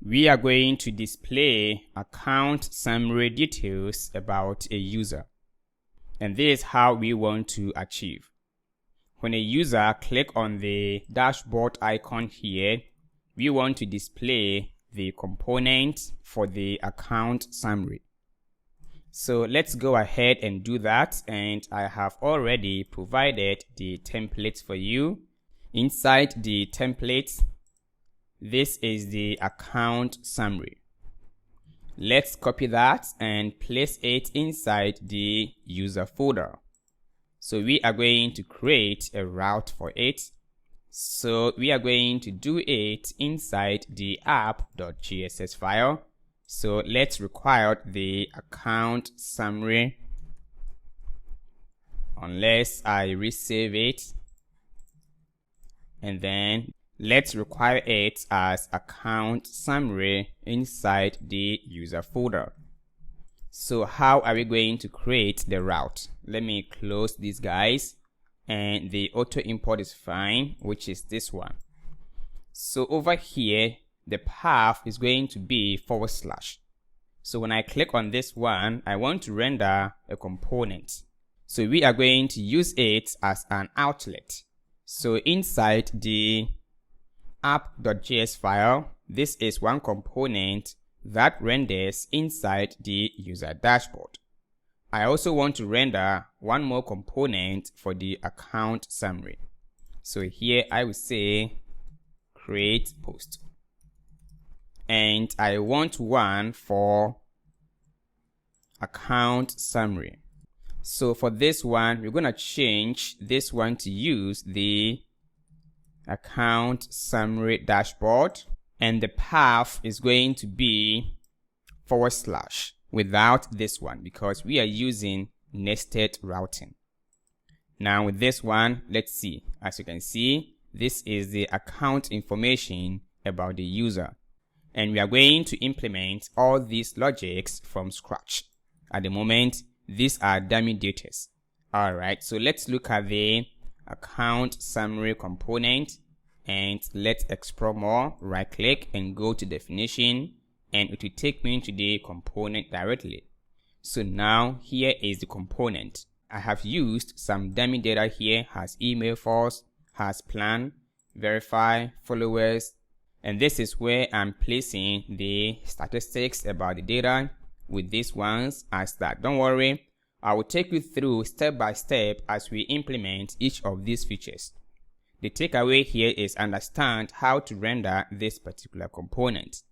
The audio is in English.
we are going to display account summary details about a user. And this is how we want to achieve. When a user clicks on the dashboard icon here, we want to display the component for the account summary. So let's go ahead and do that, and I have already provided the templates for you. Inside the templates, this is the account summary. Let's copy that and place it inside the user folder. So we are going to create a route for it. So we are going to do it inside the app.gss file. So let's require the account summary, unless I resave it, and then let's require it as account summary inside the user folder. So how are we going to create the route? Let me close these guys, and the auto import is fine, which is this one. So over here, the path is going to be /. So when I click on this one, I want to render a component. So we are going to use it as an outlet. So inside the app.js file, this is one component that renders inside the user dashboard. I also want to render one more component for the account summary. So here I will say create post. And I want one for account summary. So for this one, we're going to change this one to use the account summary dashboard, and the path is going to be / without this one because we are using nested routing. Now with this one, let's see. As you can see, this is the account information about the user, and we are going to implement all these logics from scratch. At the moment, these are dummy data. Alright, so let's look at the account summary component, and let's explore more. Right click and go to definition, and it will take me into the component directly. So now here is the component. I have used some dummy data here, has email false, has plan, verify, followers, and this is where I'm placing the statistics about the data with these ones as that. Don't worry, I will take you through step by step as we implement each of these features. The takeaway here is understand how to render this particular component.